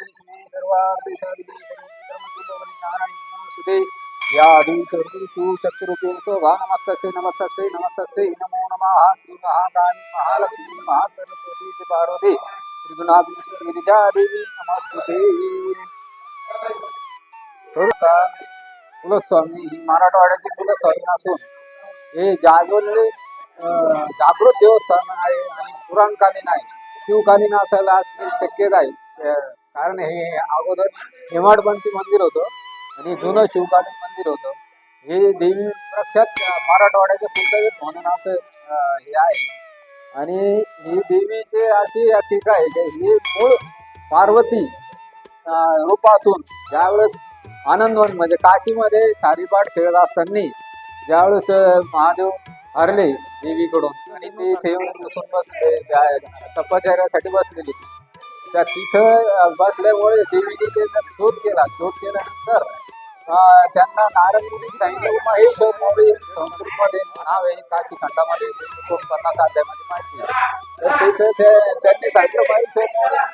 लक्ष्मी सर्वार्थसाधिके नारायण या आदि सर्वसु शक्तिरूपे सोगा नमस्तस्यै नमस्तस्यै नमस्तस्यै नमो नमः श्री महाकाली महालक्ष्मी महासरस्वती पार्वती त्रिगुणात्मिका गिरिजा देवी नमस्ते। कुलस्वामी ही मराठवाड्याची कुलस्वामी असून हे जागृत देवस्थान आहे आणि पुराणकालीन आहे, शिवकालीन असायला असण्याची शक्यता आहे। कारण हे अगोदर हेमाडपंथी मंदिर होतं आणि जुनं शिवकालीन मंदिर होतं। हे देवी प्रख्यात मराठवाड्याचे कुलदैवत म्हणून असं हे आहे। आणि ही देवीचे अशी टीका आहे की ही मूळ पार्वती रूप असून ज्यावेळेस आनंदवन म्हणजे काशीमध्ये सारीपाठ खेळत असताना ज्यावेळेस महादेव हरले देवीकडून आणि ते ठेवून बसून बसले तपश्चर्यासाठी बसलेले, त्या तिथं बसल्यामुळे देवीने त्यांचा शोध केल्यानंतर त्यांना नारद मुनींनी सांगितलं महेश्वर मोरे संस्कृतमध्ये नाव आहे, काशी खंडामध्ये 49 अध्यायामध्ये माहिती आहे। तर तिथे त्यांनी सांगितलं महेश्वर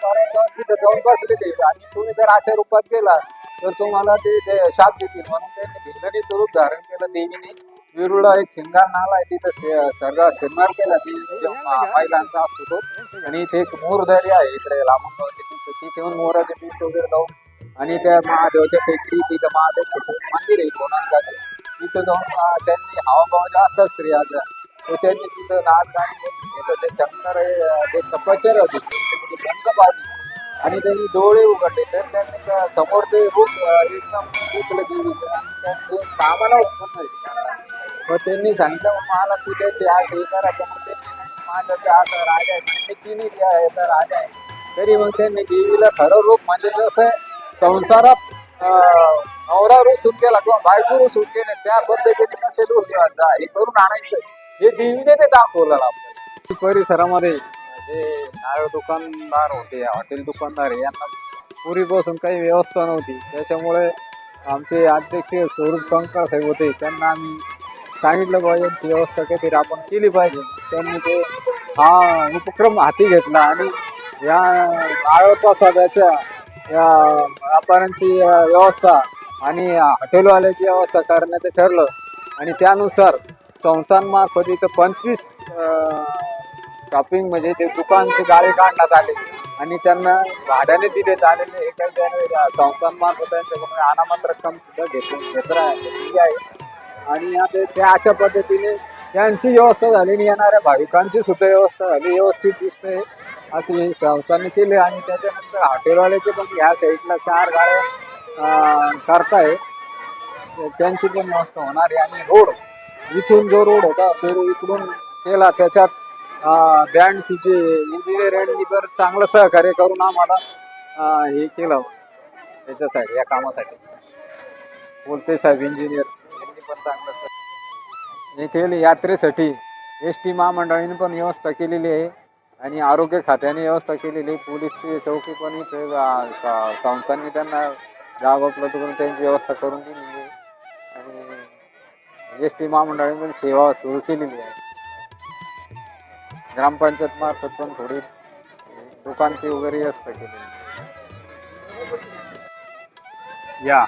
मोरे तिथे जाऊन बसलेले आणि तुम्ही जर अशा रूपात गेला तर तुम्हाला ते शाप देतील, म्हणून त्यांनी भिल्लनी स्वरूप धारण केलं। देवीने विरुळा एक शिंगार नाला आहे तिथं सगळा शृंगार केला महिलांचा असतो तो, आणि इथे एक मोरदरी आहे इकडे लांबगावच्या तिथे येऊन मोराचे पीस वगैरे लावून आणि त्या महादेवाच्या टेकडी तिथं महादेव मंदिर आहे कोणाचं तिथं जाऊन त्यांनी हावभाव जास्त स्त्रियाचा तो त्यांनी तिथं नाच गाणी ते शंकर जे तपश्चर्या होती बंद पाडली आणि त्यांनी डोळे उघडले तर त्यांनी समोर ते रूप एकदम दिसलं देवीचं आणि त्यांचे कामाला उत्पन्न मग त्यांनी सांगितलं मला तुझ्याचे आज हे करायचं, मग त्यांनी माझं ते आता राजा आहे तिन्ही याचा राजा आहे। तरी मग त्यांनी देवीला खरं रूप म्हणजे जसं संसारात नवरा रूप सुट केला किंवा बायको रूप सुट केले त्या पद्धतीने कसे रूप हे करून आणायचं हे देवीने ते दाखवलं आपल्याला। परिसरामध्ये जे नारळ दुकानदार होते, हॉटेल दुकानदार यांना पूर्वीपासून काही व्यवस्था नव्हती, त्याच्यामुळे आमचे अध्यक्ष स्वरूप कंकर साहेब होते, त्यांना आम्ही सांगितलं पाहिजे यांची व्यवस्था काहीतरी आपण केली पाहिजे। त्यांनी ते हा उपक्रम हाती घेतला आणि या नारळ प्रसादाच्या या व्यापाऱ्यांची व्यवस्था आणि हॉटेलवाल्याची व्यवस्था करण्याचं ठरलं आणि त्यानुसार संस्थांमार्फत इथं 25 शॉपिंग म्हणजे ते दुकानचे गाळे काढण्यात आले आणि त्यांना भाड्याने दिलेत आलेले हे काही संस्थांमार्फत त्यांच्याकडून अनामत रक्कम सुद्धा घेतली आहे आणि आता त्या अशा पद्धतीने त्यांची व्यवस्था झाली आणि येणाऱ्या भाविकांची सुद्धा व्यवस्था झाली, व्यवस्थित दिसते असे संस्थांनी केले। आणि त्याच्यानंतर हॉटेलवाल्याचे पण ह्या साईडला 4 गाड्या करताय त्यांची पण व्यवस्था होणार आहे। आणि रोड इथून जो रोड होता तो इकडून केला, त्याच्यात बँडसीचे इंजिनियर यांनी तर चांगलं सहकार्य करून आम्हाला हे केलं त्याच्यासाठी या कामासाठी बोलते साहेब इंजिनियर यांनी पण चांगलं इथे यात्रेसाठी ST महामंडळाने पण व्यवस्था केलेली आहे आणि आरोग्य खात्याने व्यवस्था केलेली आहे, पोलीसची चौकी पण इथे संस्थांनी त्यांना जागा उपलब्ध करून त्यांची व्यवस्था करून दिलेली आहे आणि ST महामंडळाने पण सेवा सुरू केलेली आहे। ग्रामपंचायत मार्फत पण थोडी दुकानची वगैरे व्यवस्था केलेली या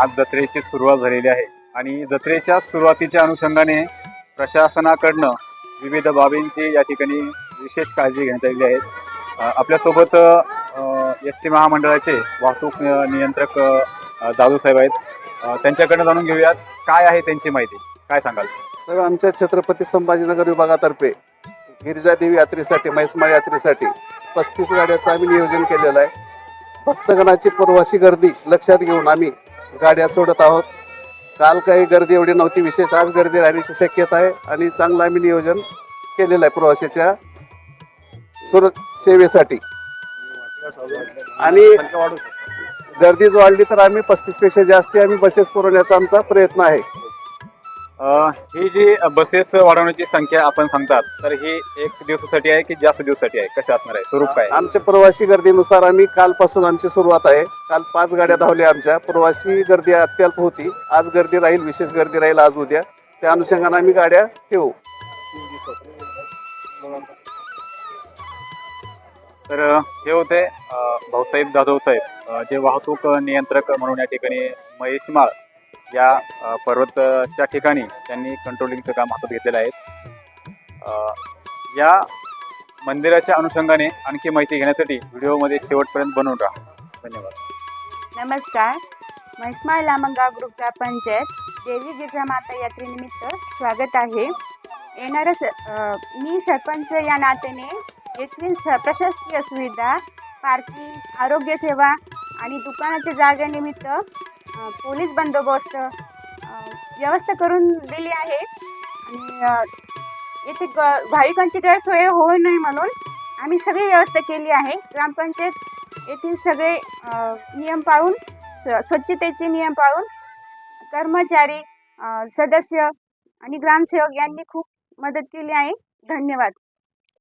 आज जत्रेची सुरुवात झालेली आहे आणि जत्रेच्या सुरुवातीच्या अनुषंगाने प्रशासनाकडनं विविध बाबींची या ठिकाणी विशेष काळजी घेण्यात आलेली आहे। आपल्यासोबत ST महामंडळाचे वाहतूक नियंत्रक जाधव साहेब आहेत, त्यांच्याकडनं जाणून घेऊयात काय आहे त्यांची माहिती, काय सांगाल? तर आमच्या छत्रपती संभाजीनगर विभागातर्फे गिरिजादेवी यात्रेसाठी म्हैसमाळ यात्रेसाठी 35 गाड्याचं आम्ही नियोजन केलेलं आहे। भक्तगणाची प्रवासी गर्दी लक्षात घेऊन आम्ही गाड्या सोडत आहोत। काल काही गर्दी एवढी नव्हती विशेष, आज गर्दी राहण्याची शक्यता आहे आणि चांगलं आम्ही नियोजन केलेलं आहे प्रवाशाच्या सेवेसाठी। आणि गर्दीच वाढली तर आम्ही 35 पेक्षा जास्त आम्ही बसेस पुरवण्याचा आमचा प्रयत्न आहे। ही जी बसेस वाढवण्याची संख्या आपण सांगतात तर ही एक दिवसासाठी आहे की जास्त दिवसासाठी आहे, कशा असणार आहे, स्वरूप काय? आमच्या प्रवासी गर्दीनुसार आम्ही कालपासून आमची सुरुवात आहे। काल 5 गाड्या धावल्या आमच्या, प्रवासी गर्दी अत्यल्प होती, आज गर्दी राहील, विशेष गर्दी राहील आज उद्या, त्या अनुषंगाने आम्ही गाड्या ठेवू। तर हे होते भाऊसाहेब जाधव साहेब, जे वाहतूक नियंत्रक म्हणून या ठिकाणी महेशमाळ या पर्वतच्या ठिकाणी त्यांनी कंट्रोलिंगचं काम हातात घेतलेलं आहे. या मंदिराच्या अनुषंगाने आणखी माहिती घेण्यासाठी व्हिडिओमध्ये शेवटपर्यंत बनवून राहा. धन्यवाद. नमस्कार. म्हैसमाळ लामणगाव ग्रुप ग्रामपंचायत देवी गिरजा माता यात्रेनिमित्त स्वागत आहे. मी सरपंच या नात्याने येथील प्रशासकीय सुविधा, पार्किंग, आरोग्य सेवा आणि दुकानाच्या जागेनिमित्त पोलीस बंदोबस्त व्यवस्था करून दिली आहे. आणि येथे भाविकांची गैरसोय होऊ नये म्हणून आम्ही सगळी व्यवस्था केली आहे. ग्रामपंचायत येथील सगळे नियम पाळून, स्वच्छतेचे नियम पाळून कर्मचारी, सदस्य आणि ग्रामसेवक यांनी खूप मदत केली आहे. धन्यवाद.